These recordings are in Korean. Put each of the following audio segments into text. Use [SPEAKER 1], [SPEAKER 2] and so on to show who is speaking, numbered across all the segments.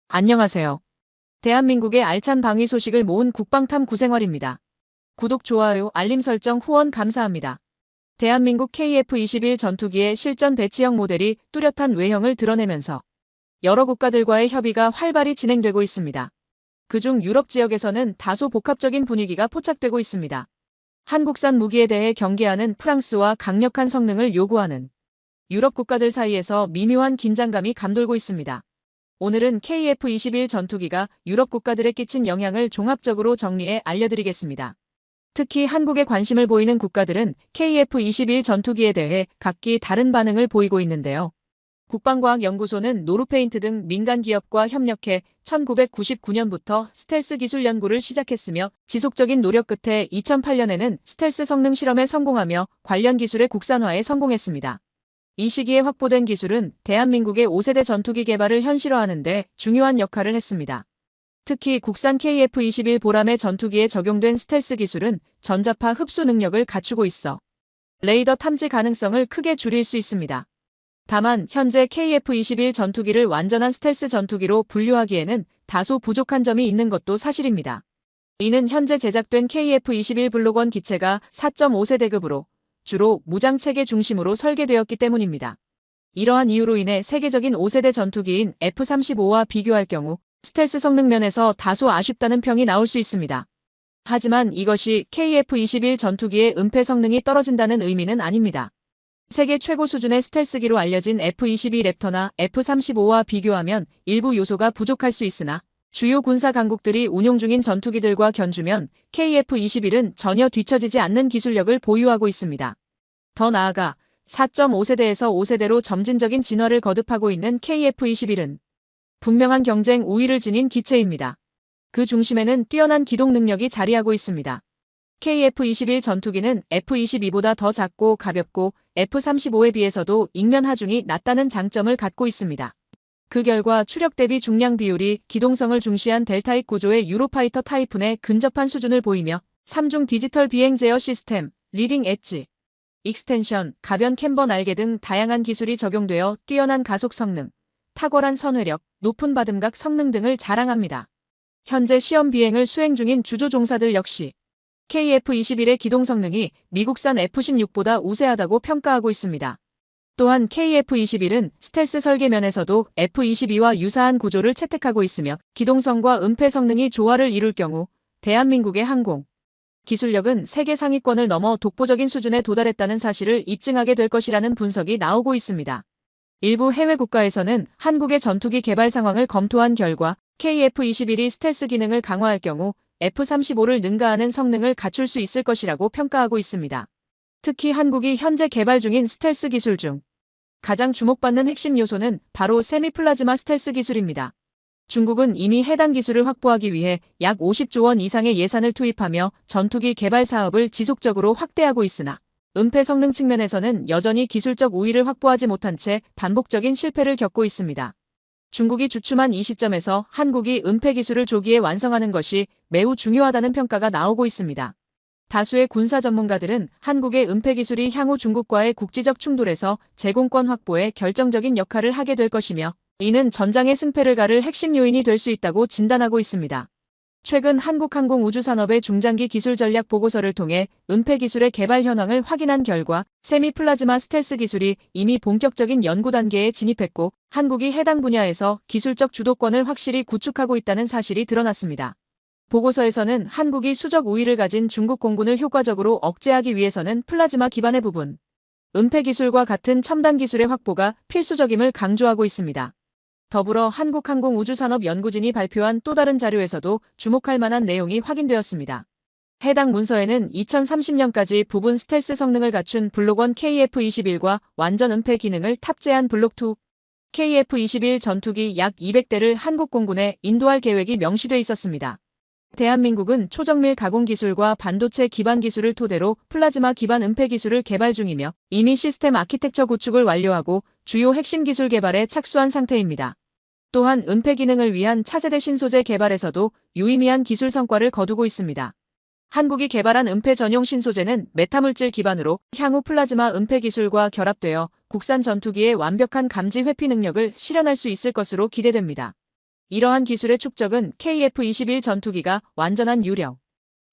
[SPEAKER 1] 안녕하세요. 대한민국의 알찬 방위 소식을 모은 국방탐 구생활입니다. 구독, 좋아요, 알림 설정 후원 감사합니다. 대한민국 KF-21 전투기의 실전 배치형 모델이 뚜렷한 외형을 드러내면서 여러 국가들과의 협의가 활발히 진행되고 있습니다. 그중 유럽 지역에서는 다소 복합적인 분위기가 포착되고 있습니다. 한국산 무기에 대해 경계하는 프랑스와 강력한 성능을 요구하는 유럽 국가들 사이에서 미묘한 긴장감이 감돌고 있습니다. 오늘은 KF-21 전투기가 유럽 국가들에 끼친 영향을 종합적으로 정리해 알려드리겠습니다. 특히 한국에 관심을 보이는 국가들은 KF-21 전투기에 대해 각기 다른 반응을 보이고 있는데요. 국방과학연구소는 노르페인트 등 민간 기업과 협력해 1999년부터 스텔스 기술 연구를 시작했으며 지속적인 노력 끝에 2008년에는 스텔스 성능 실험에 성공하며 관련 기술의 국산화에 성공했습니다. 이 시기에 확보된 기술은 대한민국의 5세대 전투기 개발을 현실화하는 데 중요한 역할을 했습니다. 특히 국산 KF-21 보람의 전투기에 적용된 스텔스 기술은 전자파 흡수 능력을 갖추고 있어 레이더 탐지 가능성을 크게 줄일 수 있습니다. 다만 현재 KF-21 전투기를 완전한 스텔스 전투기로 분류하기에는 다소 부족한 점이 있는 것도 사실입니다. 이는 현재 제작된 KF-21 블록1 기체가 4.5세대급으로 주로 무장체계 중심으로 설계되었기 때문입니다. 이러한 이유로 인해 세계적인 5세대 전투기인 F-35와 비교할 경우 스텔스 성능 면에서 다소 아쉽다는 평이 나올 수 있습니다. 하지만 이것이 KF-21 전투기의 은폐 성능이 떨어진다는 의미는 아닙니다. 세계 최고 수준의 스텔스기로 알려진 F-22 랩터나 F-35와 비교하면 일부 요소가 부족할 수 있으나 주요 군사 강국들이 운용 중인 전투기들과 견주면 KF-21은 전혀 뒤처지지 않는 기술력을 보유하고 있습니다. 더 나아가 4.5세대에서 5세대로 점진적인 진화를 거듭하고 있는 KF-21은 분명한 경쟁 우위를 지닌 기체입니다. 그 중심에는 뛰어난 기동 능력이 자리하고 있습니다. KF-21 전투기는 F-22보다 더 작고 가볍고 F-35에 비해서도 ing면 하중이 낮다는 장점을 갖고 있습니다. 그 결과 추력 대비 중량 비율이 기동성을 중시한 델타입 구조의 유로파이터 타이푼에 근접한 수준을 보이며 3중 디지털 비행 제어 시스템, 리딩 엣지, 익스텐션, 가변 캠버 날개 등 다양한 기술이 적용되어 뛰어난 가속 성능, 탁월한 선회력, 높은 바듬각 성능 등을 자랑합니다. 현재 시험 비행을 수행 중인 주조 종사들 역시 KF-21의 기동 성능이 미국산 F-16보다 우세하다고 평가하고 있습니다. 또한 KF-21은 스텔스 설계 면에서도 F-22와 유사한 구조를 채택하고 있으며 기동성과 은폐 성능이 조화를 이룰 경우 대한민국의 항공 기술력은 세계 상위권을 넘어 독보적인 수준에 도달했다는 사실을 입증하게 될 것이라는 분석이 나오고 있습니다. 일부 해외 국가에서는 한국의 전투기 개발 상황을 검토한 결과 KF-21이 스텔스 기능을 강화할 경우 F-35를 능가하는 성능을 갖출 수 있을 것이라고 평가하고 있습니다. 특히 한국이 현재 개발 중인 스텔스 기술 중 가장 주목받는 핵심 요소는 바로 세미플라즈마 스텔스 기술입니다. 중국은 이미 해당 기술을 확보하기 위해 약 50조 원 이상의 예산을 투입하며 전투기 개발 사업을 지속적으로 확대하고 있으나 은폐 성능 측면에서는 여전히 기술적 우위를 확보하지 못한 채 반복적인 실패를 겪고 있습니다. 중국이 주춤한 이 시점에서 한국이 은폐 기술을 조기에 완성하는 것이 매우 중요하다는 평가가 나오고 있습니다. 다수의 군사 전문가들은 한국의 은폐 기술이 향후 중국과의 국지적 충돌에서 제공권 확보에 결정적인 역할을 하게 될 것이며 이는 전장의 승패를 가를 핵심 요인이 될 수 있다고 진단하고 있습니다. 최근 한국항공우주산업의 중장기 기술 전략 보고서를 통해 은폐 기술의 개발 현황을 확인한 결과 세미 플라즈마 스텔스 기술이 이미 본격적인 연구 단계에 진입했고 한국이 해당 분야에서 기술적 주도권을 확실히 구축하고 있다는 사실이 드러났습니다. 보고서에서는 한국이 수적 우위를 가진 중국 공군을 효과적으로 억제하기 위해서는 플라즈마 기반의 부분, 은폐 기술과 같은 첨단 기술의 확보가 필수적임을 강조하고 있습니다. 더불어 한국항공우주산업연구진이 발표한 또 다른 자료에서도 주목할 만한 내용이 확인되었습니다. 해당 문서에는 2030년까지 부분 스텔스 성능을 갖춘 블록1 KF-21과 완전 은폐 기능을 탑재한 블록2 KF-21 전투기 약 200대를 한국 공군에 인도할 계획이 명시돼 있었습니다. 대한민국은 초정밀 가공 기술과 반도체 기반 기술을 토대로 플라즈마 기반 은폐 기술을 개발 중이며 이미 시스템 아키텍처 구축을 완료하고 주요 핵심 기술 개발에 착수한 상태입니다. 또한 은폐 기능을 위한 차세대 신소재 개발에서도 유의미한 기술 성과를 거두고 있습니다. 한국이 개발한 은폐 전용 신소재는 메타물질 기반으로 향후 플라즈마 은폐 기술과 결합되어 국산 전투기의 완벽한 감지 회피 능력을 실현할 수 있을 것으로 기대됩니다. 이러한 기술의 축적은 KF-21 전투기가 완전한 유령,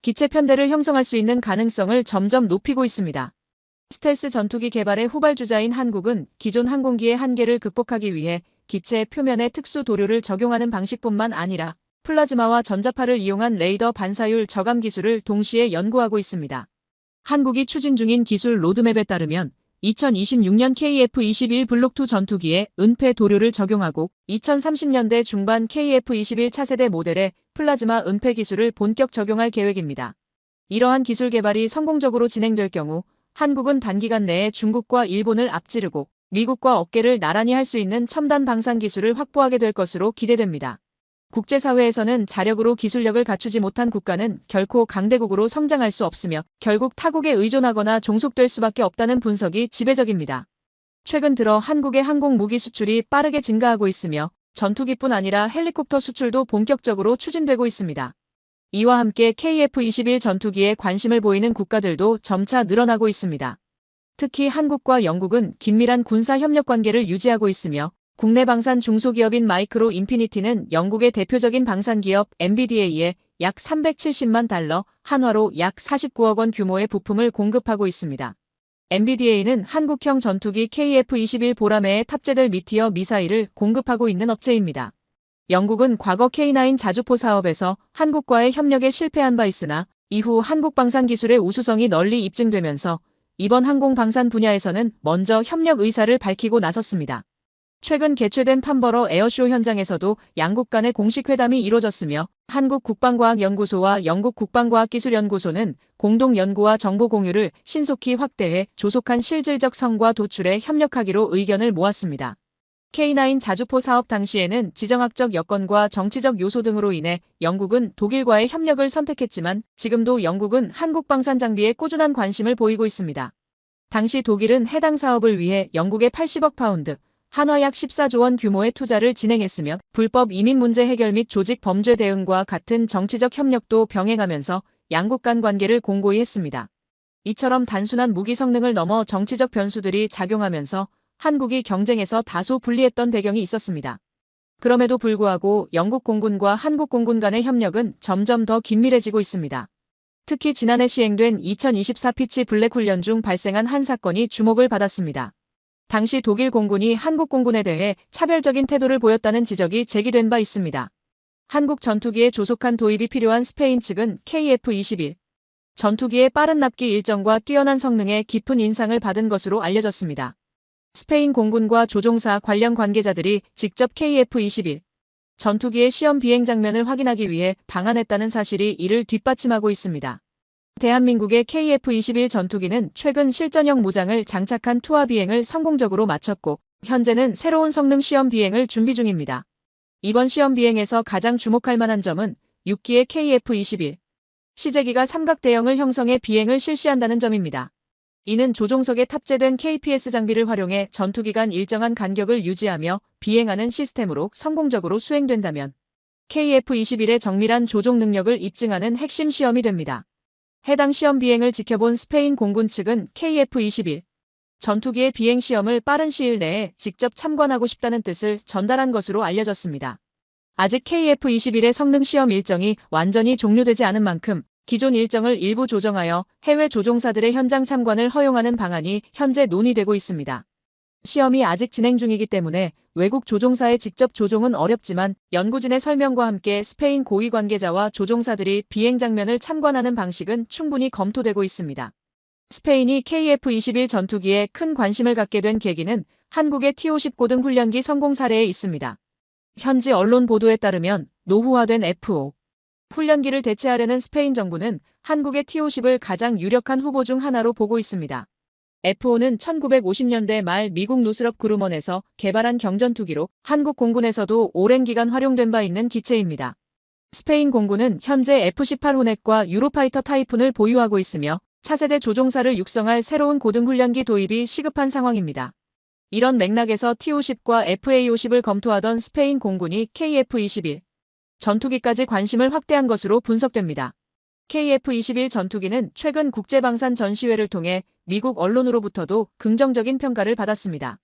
[SPEAKER 1] 기체 편대를 형성할 수 있는 가능성을 점점 높이고 있습니다. 스텔스 전투기 개발의 후발주자인 한국은 기존 항공기의 한계를 극복하기 위해 기체 표면에 특수 도료를 적용하는 방식뿐만 아니라 플라즈마와 전자파를 이용한 레이더 반사율 저감 기술을 동시에 연구하고 있습니다. 한국이 추진 중인 기술 로드맵에 따르면 2026년 KF-21 블록2 전투기에 은폐 도료를 적용하고 2030년대 중반 KF-21 차세대 모델에 플라즈마 은폐 기술을 본격 적용할 계획입니다. 이러한 기술 개발이 성공적으로 진행될 경우 한국은 단기간 내에 중국과 일본을 앞지르고 미국과 어깨를 나란히 할 수 있는 첨단 방산 기술을 확보하게 될 것으로 기대됩니다. 국제사회에서는 자력으로 기술력을 갖추지 못한 국가는 결코 강대국으로 성장할 수 없으며 결국 타국에 의존하거나 종속될 수밖에 없다는 분석이 지배적입니다. 최근 들어 한국의 항공 무기 수출이 빠르게 증가하고 있으며 전투기뿐 아니라 헬리콥터 수출도 본격적으로 추진되고 있습니다. 이와 함께 KF-21 전투기에 관심을 보이는 국가들도 점차 늘어나고 있습니다. 특히 한국과 영국은 긴밀한 군사 협력 관계를 유지하고 있으며 국내 방산 중소기업인 마이크로 인피니티는 영국의 대표적인 방산기업 MBDA에 약 370만 달러, 한화로 약 49억 원 규모의 부품을 공급하고 있습니다. MBDA는 한국형 전투기 KF-21 보라매에 탑재될 미티어 미사일을 공급하고 있는 업체입니다. 영국은 과거 K9 자주포 사업에서 한국과의 협력에 실패한 바 있으나 이후 한국 방산 기술의 우수성이 널리 입증되면서 이번 항공 방산 분야에서는 먼저 협력 의사를 밝히고 나섰습니다. 최근 개최된 판버러 에어쇼 현장에서도 양국 간의 공식 회담이 이뤄졌으며 한국국방과학연구소와 영국국방과학기술연구소는 공동 연구와 정보 공유를 신속히 확대해 조속한 실질적 성과 도출에 협력하기로 의견을 모았습니다. K9 자주포 사업 당시에는 지정학적 여건과 정치적 요소 등으로 인해 영국은 독일과의 협력을 선택했지만 지금도 영국은 한국 방산 장비에 꾸준한 관심을 보이고 있습니다. 당시 독일은 해당 사업을 위해 영국에 80억 파운드, 한화 약 14조 원 규모의 투자를 진행했으며 불법 이민 문제 해결 및 조직 범죄 대응과 같은 정치적 협력도 병행하면서 양국 간 관계를 공고히 했습니다. 이처럼 단순한 무기 성능을 넘어 정치적 변수들이 작용하면서 한국이 경쟁에서 다소 불리했던 배경이 있었습니다. 그럼에도 불구하고 영국 공군과 한국 공군 간의 협력은 점점 더 긴밀해지고 있습니다. 특히 지난해 시행된 2024 피치 블랙 훈련 중 발생한 한 사건이 주목을 받았습니다. 당시 독일 공군이 한국 공군에 대해 차별적인 태도를 보였다는 지적이 제기된 바 있습니다. 한국 전투기의 조속한 도입이 필요한 스페인 측은 KF-21 전투기의 빠른 납기 일정과 뛰어난 성능에 깊은 인상을 받은 것으로 알려졌습니다. 스페인 공군과 조종사 관련 관계자들이 직접 KF-21 전투기의 시험 비행 장면을 확인하기 위해 방한했다는 사실이 이를 뒷받침하고 있습니다. 대한민국의 KF-21 전투기는 최근 실전형 무장을 장착한 투하 비행을 성공적으로 마쳤고 현재는 새로운 성능 시험 비행을 준비 중입니다. 이번 시험 비행에서 가장 주목할 만한 점은 6기의 KF-21 시제기가 삼각대형을 형성해 비행을 실시한다는 점입니다. 이는 조종석에 탑재된 KPS 장비를 활용해 전투기 간 일정한 간격을 유지하며 비행하는 시스템으로 성공적으로 수행된다면 KF-21의 정밀한 조종 능력을 입증하는 핵심 시험이 됩니다. 해당 시험 비행을 지켜본 스페인 공군 측은 KF-21 전투기의 비행 시험을 빠른 시일 내에 직접 참관하고 싶다는 뜻을 전달한 것으로 알려졌습니다. 아직 KF-21의 성능 시험 일정이 완전히 종료되지 않은 만큼 기존 일정을 일부 조정하여 해외 조종사들의 현장 참관을 허용하는 방안이 현재 논의되고 있습니다. 시험이 아직 진행 중이기 때문에 외국 조종사의 직접 조종은 어렵지만 연구진의 설명과 함께 스페인 고위 관계자와 조종사들이 비행 장면을 참관하는 방식은 충분히 검토되고 있습니다. 스페인이 KF-21 전투기에 큰 관심을 갖게 된 계기는 한국의 T-50 고등 훈련기 성공 사례에 있습니다. 현지 언론 보도에 따르면 노후화된 F-5 훈련기를 대체하려는 스페인 정부는 한국의 T-50을 가장 유력한 후보 중 하나로 보고 있습니다. F-5는 1950년대 말 미국 노스럽 그루먼에서 개발한 경전투기로 한국 공군에서도 오랜 기간 활용된 바 있는 기체입니다. 스페인 공군은 현재 F-18 호넷과 유로파이터 타이푼을 보유하고 있으며 차세대 조종사를 육성할 새로운 고등훈련기 도입이 시급한 상황입니다. 이런 맥락에서 T-50과 FA-50을 검토하던 스페인 공군이 KF-21 전투기까지 관심을 확대한 것으로 분석됩니다. KF-21 전투기는 최근 국제방산 전시회를 통해 미국 언론으로부터도 긍정적인 평가를 받았습니다.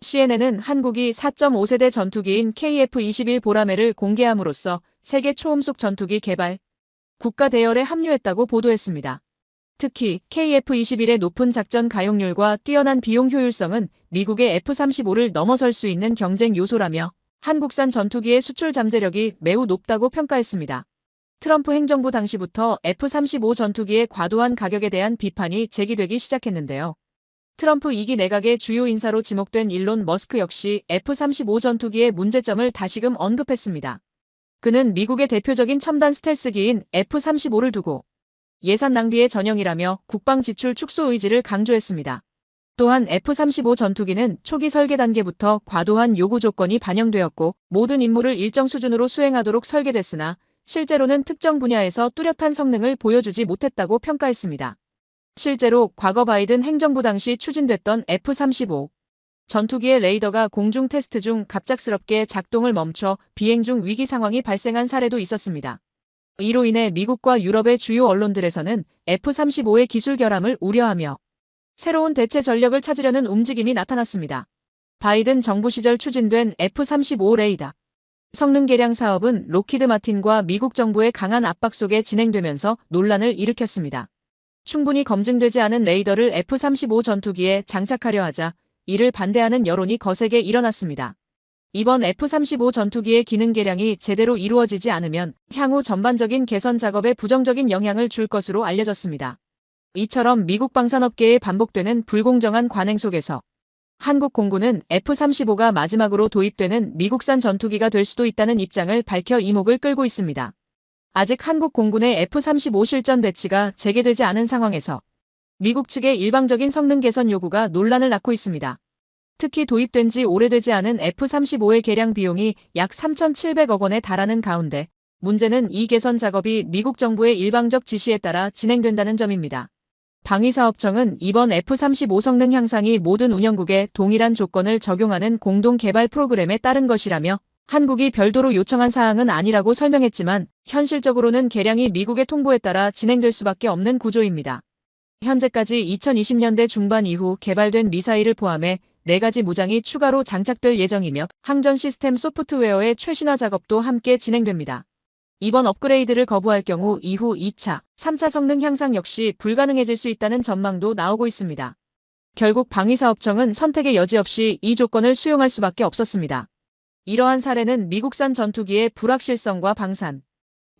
[SPEAKER 1] CNN은 한국이 4.5세대 전투기인 KF-21 보라매를 공개함으로써 세계 초음속 전투기 개발 국가 대열에 합류했다고 보도했습니다. 특히 KF-21의 높은 작전 가용률과 뛰어난 비용 효율성은 미국의 F-35를 넘어설 수 있는 경쟁 요소라며 한국산 전투기의 수출 잠재력이 매우 높다고 평가했습니다. 트럼프 행정부 당시부터 F-35 전투기의 과도한 가격에 대한 비판이 제기되기 시작했는데요. 트럼프 2기 내각의 주요 인사로 지목된 일론 머스크 역시 F-35 전투기의 문제점을 다시금 언급했습니다. 그는 미국의 대표적인 첨단 스텔스기인 F-35를 두고 예산 낭비의 전형이라며 국방 지출 축소 의지를 강조했습니다. 또한 F-35 전투기는 초기 설계 단계부터 과도한 요구 조건이 반영되었고 모든 임무를 일정 수준으로 수행하도록 설계됐으나 실제로는 특정 분야에서 뚜렷한 성능을 보여주지 못했다고 평가했습니다. 실제로 과거 바이든 행정부 당시 추진됐던 F-35 전투기의 레이더가 공중 테스트 중 갑작스럽게 작동을 멈춰 비행 중 위기 상황이 발생한 사례도 있었습니다. 이로 인해 미국과 유럽의 주요 언론들에서는 F-35의 기술 결함을 우려하며 새로운 대체 전력을 찾으려는 움직임이 나타났습니다. 바이든 정부 시절 추진된 F-35 레이더 성능 개량 사업은 록히드 마틴과 미국 정부의 강한 압박 속에 진행되면서 논란을 일으켰습니다. 충분히 검증되지 않은 레이더를 F-35 전투기에 장착하려 하자 이를 반대하는 여론이 거세게 일어났습니다. 이번 F-35 전투기의 기능 개량이 제대로 이루어지지 않으면 향후 전반적인 개선 작업에 부정적인 영향을 줄 것으로 알려졌습니다. 이처럼 미국 방산업계에 반복되는 불공정한 관행 속에서 한국 공군은 F-35가 마지막으로 도입되는 미국산 전투기가 될 수도 있다는 입장을 밝혀 이목을 끌고 있습니다. 아직 한국 공군의 F-35 실전 배치가 재개되지 않은 상황에서 미국 측의 일방적인 성능 개선 요구가 논란을 낳고 있습니다. 특히 도입된 지 오래되지 않은 F-35의 개량 비용이 약 3,700억 원에 달하는 가운데 문제는 이 개선 작업이 미국 정부의 일방적 지시에 따라 진행된다는 점입니다. 방위사업청은 이번 F-35 성능 향상이 모든 운영국에 동일한 조건을 적용하는 공동 개발 프로그램에 따른 것이라며 한국이 별도로 요청한 사항은 아니라고 설명했지만 현실적으로는 개량이 미국의 통보에 따라 진행될 수밖에 없는 구조입니다. 현재까지 2020년대 중반 이후 개발된 미사일을 포함해 4가지 무장이 추가로 장착될 예정이며 항전 시스템 소프트웨어의 최신화 작업도 함께 진행됩니다. 이번 업그레이드를 거부할 경우 이후 2차, 3차 성능 향상 역시 불가능해질 수 있다는 전망도 나오고 있습니다. 결국 방위사업청은 선택의 여지 없이 이 조건을 수용할 수밖에 없었습니다. 이러한 사례는 미국산 전투기의 불확실성과 방산,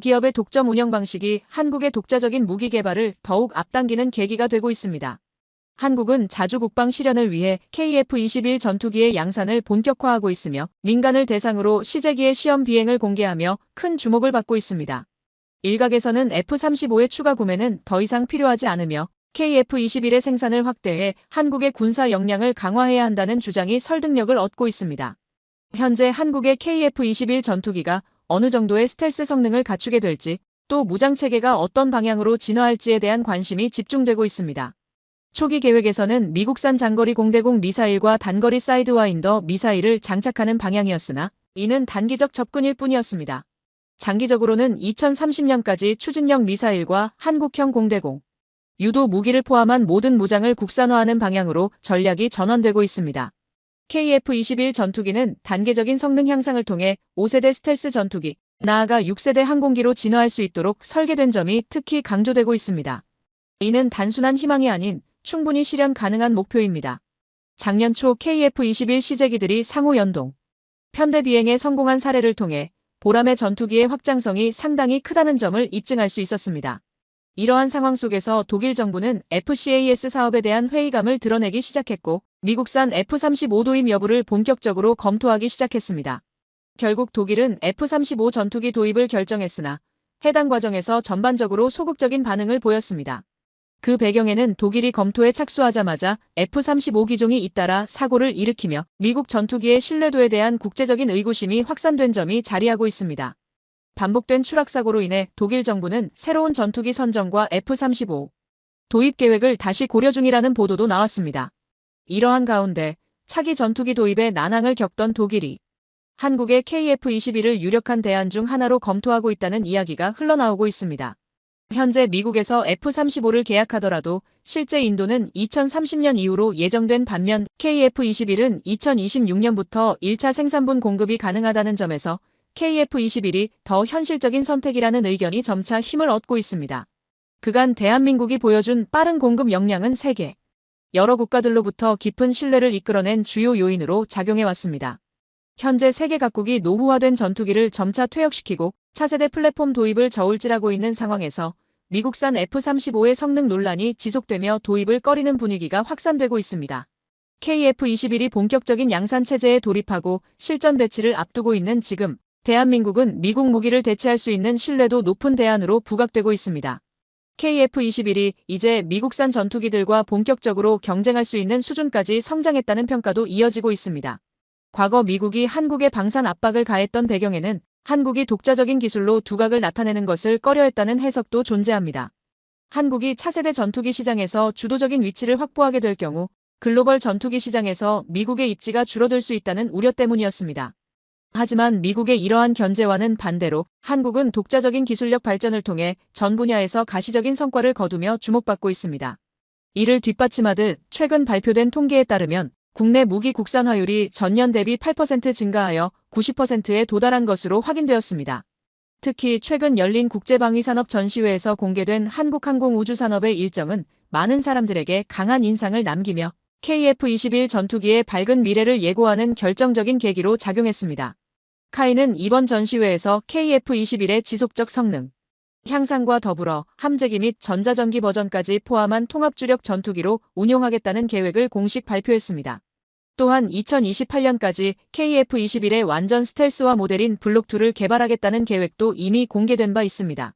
[SPEAKER 1] 기업의 독점 운영 방식이 한국의 독자적인 무기 개발을 더욱 앞당기는 계기가 되고 있습니다. 한국은 자주 국방 실현을 위해 KF-21 전투기의 양산을 본격화하고 있으며 민간을 대상으로 시제기의 시험 비행을 공개하며 큰 주목을 받고 있습니다. 일각에서는 F-35의 추가 구매는 더 이상 필요하지 않으며 KF-21의 생산을 확대해 한국의 군사 역량을 강화해야 한다는 주장이 설득력을 얻고 있습니다. 현재 한국의 KF-21 전투기가 어느 정도의 스텔스 성능을 갖추게 될지 또 무장체계가 어떤 방향으로 진화할지에 대한 관심이 집중되고 있습니다. 초기 계획에서는 미국산 장거리 공대공 미사일과 단거리 사이드와인더 미사일을 장착하는 방향이었으나 이는 단기적 접근일 뿐이었습니다. 장기적으로는 2030년까지 추진형 미사일과 한국형 공대공, 유도 무기를 포함한 모든 무장을 국산화하는 방향으로 전략이 전환되고 있습니다. KF-21 전투기는 단계적인 성능 향상을 통해 5세대 스텔스 전투기, 나아가 6세대 항공기로 진화할 수 있도록 설계된 점이 특히 강조되고 있습니다. 이는 단순한 희망이 아닌 충분히 실현 가능한 목표입니다. 작년 초 KF-21 시제기들이 상호 연동, 편대 비행에 성공한 사례를 통해 보라매 전투기의 확장성이 상당히 크다는 점을 입증할 수 있었습니다. 이러한 상황 속에서 독일 정부는 FCAS 사업에 대한 회의감을 드러내기 시작했고 미국산 F-35 도입 여부를 본격적으로 검토하기 시작했습니다. 결국 독일은 F-35 전투기 도입을 결정했으나 해당 과정에서 전반적으로 소극적인 반응을 보였습니다. 그 배경에는 독일이 검토에 착수하자마자 F-35 기종이 잇따라 사고를 일으키며 미국 전투기의 신뢰도에 대한 국제적인 의구심이 확산된 점이 자리하고 있습니다. 반복된 추락사고로 인해 독일 정부는 새로운 전투기 선정과 F-35 도입 계획을 다시 고려 중이라는 보도도 나왔습니다. 이러한 가운데 차기 전투기 도입에 난항을 겪던 독일이 한국의 KF-21을 유력한 대안 중 하나로 검토하고 있다는 이야기가 흘러나오고 있습니다. 현재 미국에서 F-35를 계약하더라도 실제 인도는 2030년 이후로 예정된 반면 KF-21은 2026년부터 1차 생산분 공급이 가능하다는 점에서 KF-21이 더 현실적인 선택이라는 의견이 점차 힘을 얻고 있습니다. 그간 대한민국이 보여준 빠른 공급 역량은 세계 여러 국가들로부터 깊은 신뢰를 이끌어낸 주요 요인으로 작용해왔습니다. 현재 세계 각국이 노후화된 전투기를 점차 퇴역시키고 차세대 플랫폼 도입을 저울질하고 있는 상황에서 미국산 F-35의 성능 논란이 지속되며 도입을 꺼리는 분위기가 확산되고 있습니다. KF-21이 본격적인 양산 체제에 돌입하고 실전 배치를 앞두고 있는 지금, 대한민국은 미국 무기를 대체할 수 있는 신뢰도 높은 대안으로 부각되고 있습니다. KF-21이 이제 미국산 전투기들과 본격적으로 경쟁할 수 있는 수준까지 성장했다는 평가도 이어지고 있습니다. 과거 미국이 한국에 방산 압박을 가했던 배경에는 한국이 독자적인 기술로 두각을 나타내는 것을 꺼려했다는 해석도 존재합니다. 한국이 차세대 전투기 시장에서 주도적인 위치를 확보하게 될 경우 글로벌 전투기 시장에서 미국의 입지가 줄어들 수 있다는 우려 때문이었습니다. 하지만 미국의 이러한 견제와는 반대로 한국은 독자적인 기술력 발전을 통해 전 분야에서 가시적인 성과를 거두며 주목받고 있습니다. 이를 뒷받침하듯 최근 발표된 통계에 따르면 국내 무기 국산화율이 전년 대비 8% 증가하여 90%에 도달한 것으로 확인되었습니다. 특히 최근 열린 국제방위산업 전시회에서 공개된 한국항공우주산업의 일정은 많은 사람들에게 강한 인상을 남기며 KF-21 전투기의 밝은 미래를 예고하는 결정적인 계기로 작용했습니다. 카이는 이번 전시회에서 KF-21의 지속적 성능 향상과 더불어 함재기 및 전자전기 버전까지 포함한 통합주력 전투기로 운용하겠다는 계획을 공식 발표했습니다. 또한 2028년까지 KF-21의 완전 스텔스화 모델인 블록2를 개발하겠다는 계획도 이미 공개된 바 있습니다.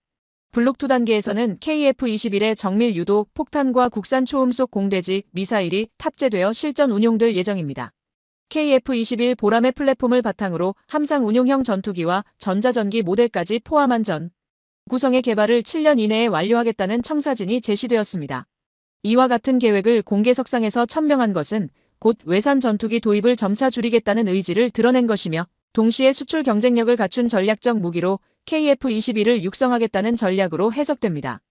[SPEAKER 1] 블록2 단계에서는 KF-21의 정밀 유도, 폭탄과 국산 초음속 공대지, 미사일이 탑재되어 실전 운용될 예정입니다. KF-21 보라매 플랫폼을 바탕으로 함상 운용형 전투기와 전자전기 모델까지 포함한 전 구성의 개발을 7년 이내에 완료하겠다는 청사진이 제시되었습니다. 이와 같은 계획을 공개석상에서 천명한 것은 곧 외산 전투기 도입을 점차 줄이겠다는 의지를 드러낸 것이며 동시에 수출 경쟁력을 갖춘 전략적 무기로 KF-21을 육성하겠다는 전략으로 해석됩니다.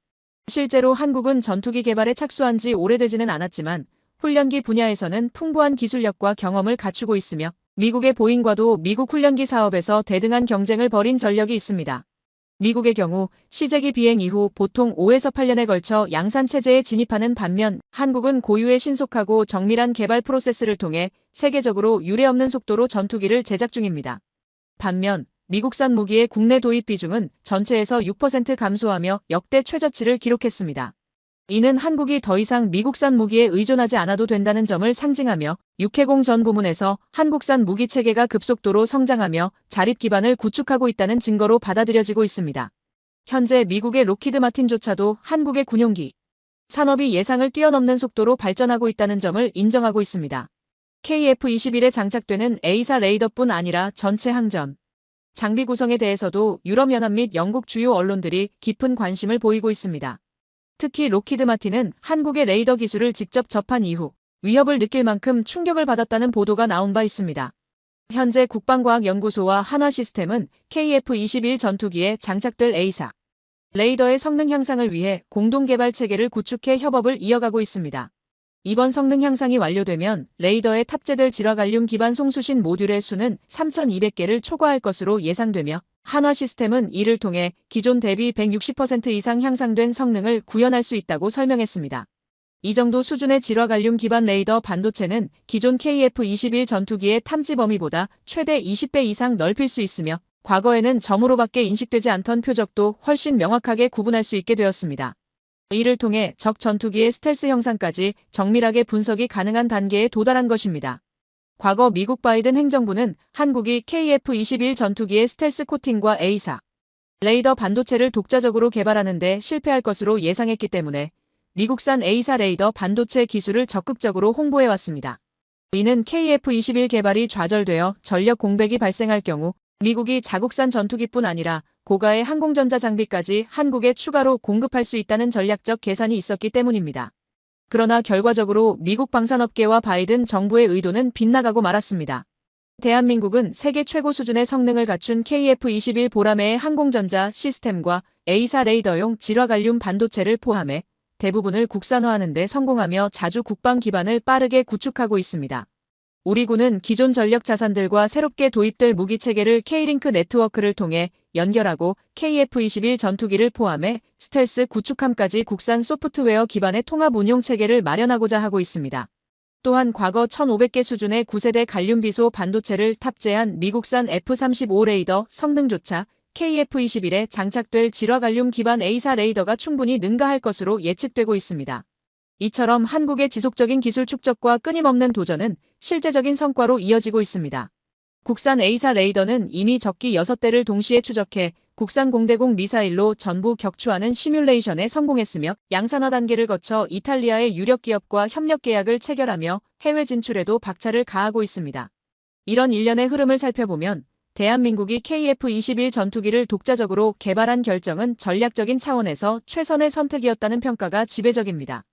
[SPEAKER 1] 실제로 한국은 전투기 개발에 착수한 지 오래되지는 않았지만 훈련기 분야에서는 풍부한 기술력과 경험을 갖추고 있으며 미국의 보잉과도 미국 훈련기 사업에서 대등한 경쟁을 벌인 전력이 있습니다. 미국의 경우 시제기 비행 이후 보통 5에서 8년에 걸쳐 양산 체제에 진입하는 반면 한국은 고유의 신속하고 정밀한 개발 프로세스를 통해 세계적으로 유례없는 속도로 전투기를 제작 중입니다. 반면 미국산 무기의 국내 도입 비중은 전체에서 6% 감소하며 역대 최저치를 기록했습니다. 이는 한국이 더 이상 미국산 무기에 의존하지 않아도 된다는 점을 상징하며 육해공 전 부문에서 한국산 무기 체계가 급속도로 성장하며 자립 기반을 구축하고 있다는 증거로 받아들여지고 있습니다. 현재 미국의 록히드 마틴조차도 한국의 군용기 산업이 예상을 뛰어넘는 속도로 발전하고 있다는 점을 인정하고 있습니다. KF-21에 장착되는 A사 레이더뿐 아니라 전체 항전 장비 구성에 대해서도 유럽연합 및 영국 주요 언론들이 깊은 관심을 보이고 있습니다. 특히 록히드 마틴은 한국의 레이더 기술을 직접 접한 이후 위협을 느낄 만큼 충격을 받았다는 보도가 나온 바 있습니다. 현재 국방과학연구소와 한화시스템은 KF-21 전투기에 장착될 A사 레이더의 성능 향상을 위해 공동개발 체계를 구축해 협업을 이어가고 있습니다. 이번 성능 향상이 완료되면 레이더에 탑재될 질화갈륨 기반 송수신 모듈의 수는 3,200개를 초과할 것으로 예상되며 한화시스템은 이를 통해 기존 대비 160% 이상 향상된 성능을 구현할 수 있다고 설명했습니다. 이 정도 수준의 질화갈륨 기반 레이더 반도체는 기존 KF-21 전투기의 탐지 범위보다 최대 20배 이상 넓힐 수 있으며 과거에는 점으로밖에 인식되지 않던 표적도 훨씬 명확하게 구분할 수 있게 되었습니다. 이를 통해 적 전투기의 스텔스 형상까지 정밀하게 분석이 가능한 단계에 도달한 것입니다. 과거 미국 바이든 행정부는 한국이 KF-21 전투기의 스텔스 코팅과 A사 레이더 반도체를 독자적으로 개발하는 데 실패할 것으로 예상했기 때문에 미국산 A사 레이더 반도체 기술을 적극적으로 홍보해왔습니다. 이는 KF-21 개발이 좌절되어 전력 공백이 발생할 경우 미국이 자국산 전투기뿐 아니라 고가의 항공전자 장비까지 한국에 추가로 공급할 수 있다는 전략적 계산이 있었기 때문입니다. 그러나 결과적으로 미국 방산업계와 바이든 정부의 의도는 빗나가고 말았습니다. 대한민국은 세계 최고 수준의 성능을 갖춘 KF-21 보라매의 항공전자 시스템과 A사 레이더용 질화갈륨 반도체를 포함해 대부분을 국산화하는 데 성공하며 자주 국방 기반을 빠르게 구축하고 있습니다. 우리 군은 기존 전력 자산들과 새롭게 도입될 무기 체계를 K링크 네트워크를 통해 연결하고 KF-21 전투기를 포함해 스텔스 구축함까지 국산 소프트웨어 기반의 통합 운용 체계를 마련하고자 하고 있습니다. 또한 과거 1,500개 수준의 9세대 갈륨비소 반도체를 탑재한 미국산 F-35 레이더 성능조차 KF-21에 장착될 질화갈륨 기반 A사 레이더가 충분히 능가할 것으로 예측되고 있습니다. 이처럼 한국의 지속적인 기술 축적과 끊임없는 도전은 실제적인 성과로 이어지고 있습니다. 국산 A사 레이더는 이미 적기 6대를 동시에 추적해 국산 공대공 미사일로 전부 격추하는 시뮬레이션에 성공했으며 양산화 단계를 거쳐 이탈리아의 유력 기업과 협력 계약을 체결하며 해외 진출에도 박차를 가하고 있습니다. 이런 일련의 흐름을 살펴보면 대한민국이 KF-21 전투기를 독자적으로 개발한 결정은 전략적인 차원에서 최선의 선택이었다는 평가가 지배적입니다.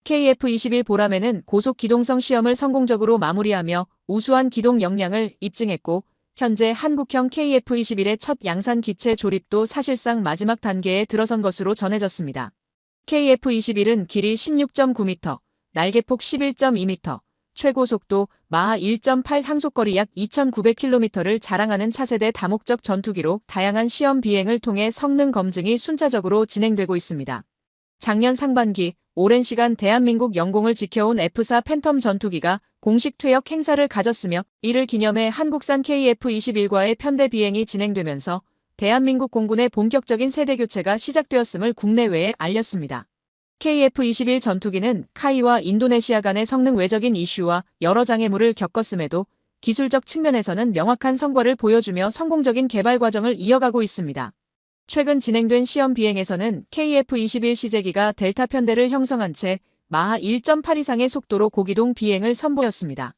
[SPEAKER 1] KF-21 보람에는 고속 기동성 시험을 성공적으로 마무리하며 우수한 기동 역량을 입증했고 현재 한국형 KF-21의 첫 양산 기체 조립도 사실상 마지막 단계에 들어선 것으로 전해졌습니다. KF-21은 길이 16.9m, 날개폭 11.2m, 최고 속도 마하 1.8 항속거리 약 2,900km를 자랑하는 차세대 다목적 전투기로 다양한 시험 비행을 통해 성능 검증이 순차적으로 진행되고 있습니다. 작년 상반기 오랜 시간 대한민국 영공을 지켜온 F-4 팬텀 전투기가 공식 퇴역 행사를 가졌으며 이를 기념해 한국산 KF-21과의 편대 비행이 진행되면서 대한민국 공군의 본격적인 세대 교체가 시작되었음을 국내외에 알렸습니다. KF-21 전투기는 카이와 인도네시아 간의 성능 외적인 이슈와 여러 장애물을 겪었음에도 기술적 측면에서는 명확한 성과를 보여주며 성공적인 개발 과정을 이어가고 있습니다. 최근 진행된 시험 비행에서는 KF-21 시제기가 델타 편대를 형성한 채 마하 1.8 이상의 속도로 고기동 비행을 선보였습니다.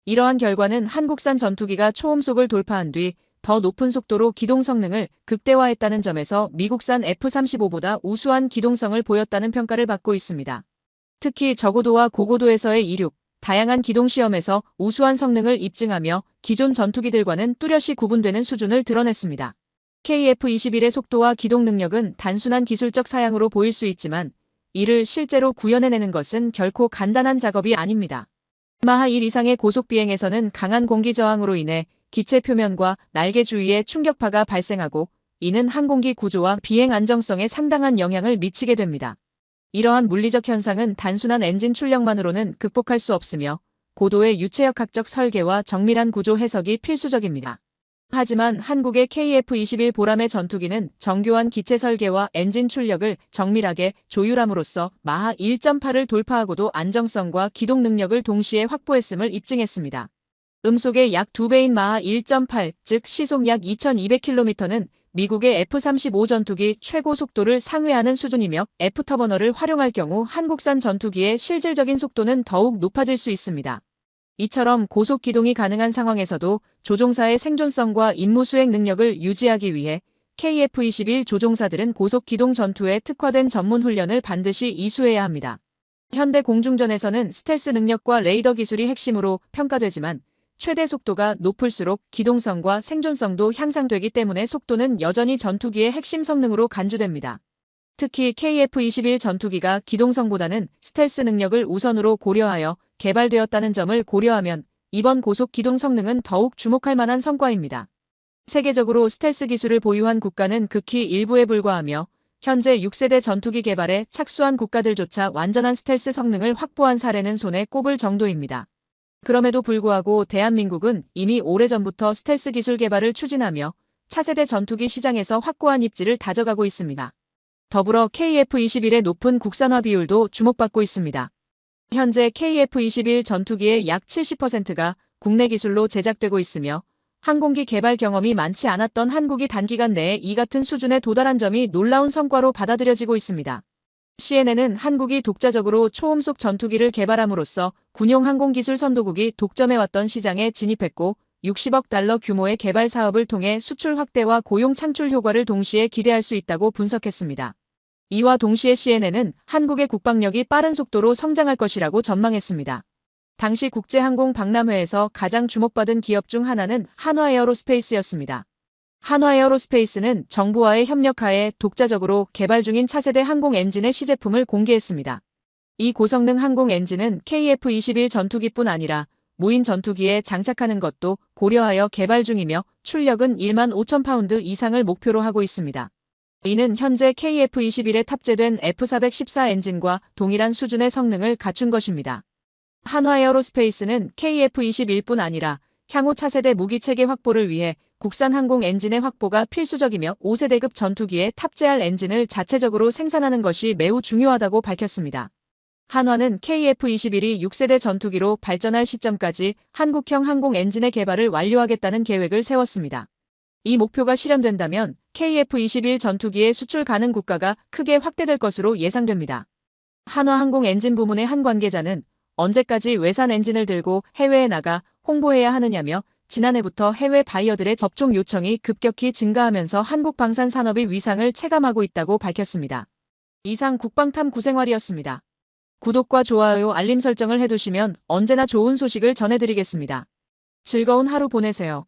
[SPEAKER 1] 이러한 결과는 한국산 전투기가 초음속을 돌파한 뒤 더 높은 속도로 기동 성능을 극대화했다는 점에서 미국산 F-35보다 우수한 기동성을 보였다는 평가를 받고 있습니다. 특히 저고도와 고고도에서의 이륙, 다양한 기동 시험에서 우수한 성능을 입증하며 기존 전투기들과는 뚜렷이 구분되는 수준을 드러냈습니다. KF-21의 속도와 기동 능력은 단순한 기술적 사양으로 보일 수 있지만 이를 실제로 구현해내는 것은 결코 간단한 작업이 아닙니다. 마하 1 이상의 고속 비행에서는 강한 공기 저항으로 인해 기체 표면과 날개 주위에 충격파가 발생하고 이는 항공기 구조와 비행 안정성에 상당한 영향을 미치게 됩니다. 이러한 물리적 현상은 단순한 엔진 출력만으로는 극복할 수 없으며 고도의 유체역학적 설계와 정밀한 구조 해석이 필수적입니다. 하지만 한국의 KF-21 보람의 전투기는 정교한 기체 설계와 엔진 출력을 정밀하게 조율함으로써 마하 1.8을 돌파하고도 안정성과 기동 능력을 동시에 확보했음을 입증했습니다. 음속의 약 2배인 마하 1.8, 즉 시속 약 2,200km는 미국의 F-35 전투기 최고 속도를 상회하는 수준이며 F터버널을 활용할 경우 한국산 전투기의 실질적인 속도는 더욱 높아질 수 있습니다. 이처럼 고속 기동이 가능한 상황에서도 조종사의 생존성과 임무 수행 능력을 유지하기 위해 KF-21 조종사들은 고속 기동 전투에 특화된 전문 훈련을 반드시 이수해야 합니다. 현대 공중전에서는 스텔스 능력과 레이더 기술이 핵심으로 평가되지만 최대 속도가 높을수록 기동성과 생존성도 향상되기 때문에 속도는 여전히 전투기의 핵심 성능으로 간주됩니다. 특히 KF-21 전투기가 기동성보다는 스텔스 능력을 우선으로 고려하여 개발되었다는 점을 고려하면 이번 고속 기동 성능은 더욱 주목할 만한 성과입니다. 세계적으로 스텔스 기술을 보유한 국가는 극히 일부에 불과하며 현재 6세대 전투기 개발에 착수한 국가들조차 완전한 스텔스 성능을 확보한 사례는 손에 꼽을 정도입니다. 그럼에도 불구하고 대한민국은 이미 오래전부터 스텔스 기술 개발을 추진하며 차세대 전투기 시장에서 확고한 입지를 다져가고 있습니다. 더불어 KF-21의 높은 국산화 비율도 주목받고 있습니다. 현재 KF-21 전투기의 약 70%가 국내 기술로 제작되고 있으며 항공기 개발 경험이 많지 않았던 한국이 단기간 내에 이 같은 수준에 도달한 점이 놀라운 성과로 받아들여지고 있습니다. CNN은 한국이 독자적으로 초음속 전투기를 개발함으로써 군용 항공기술 선도국이 독점해왔던 시장에 진입했고 60억 달러 규모의 개발 사업을 통해 수출 확대와 고용 창출 효과를 동시에 기대할 수 있다고 분석했습니다. 이와 동시에 CNN은 한국의 국방력이 빠른 속도로 성장할 것이라고 전망했습니다. 당시 국제항공 박람회에서 가장 주목받은 기업 중 하나는 한화에어로스페이스였습니다. 한화에어로스페이스는 정부와의 협력하에 독자적으로 개발 중인 차세대 항공 엔진의 시제품을 공개했습니다. 이 고성능 항공 엔진은 KF-21 전투기뿐 아니라 무인 전투기에 장착하는 것도 고려하여 개발 중이며 출력은 1만 5천 파운드 이상을 목표로 하고 있습니다. 이는 현재 KF-21에 탑재된 F414 엔진과 동일한 수준의 성능을 갖춘 것입니다. 한화에어로스페이스는 KF-21뿐 아니라 향후 차세대 무기체계 확보를 위해 국산 항공 엔진의 확보가 필수적이며 5세대급 전투기에 탑재할 엔진을 자체적으로 생산하는 것이 매우 중요하다고 밝혔습니다. 한화는 KF-21이 6세대 전투기로 발전할 시점까지 한국형 항공 엔진의 개발을 완료하겠다는 계획을 세웠습니다. 이 목표가 실현된다면 KF-21 전투기의 수출 가능 국가가 크게 확대될 것으로 예상됩니다. 한화항공 엔진 부문의 한 관계자는 언제까지 외산 엔진을 들고 해외에 나가 홍보해야 하느냐며 지난해부터 해외 바이어들의 접촉 요청이 급격히 증가하면서 한국 방산 산업의 위상을 체감하고 있다고 밝혔습니다. 이상 국방탐 구생활이었습니다. 구독과 좋아요, 알림 설정을 해두시면 언제나 좋은 소식을 전해드리겠습니다. 즐거운 하루 보내세요.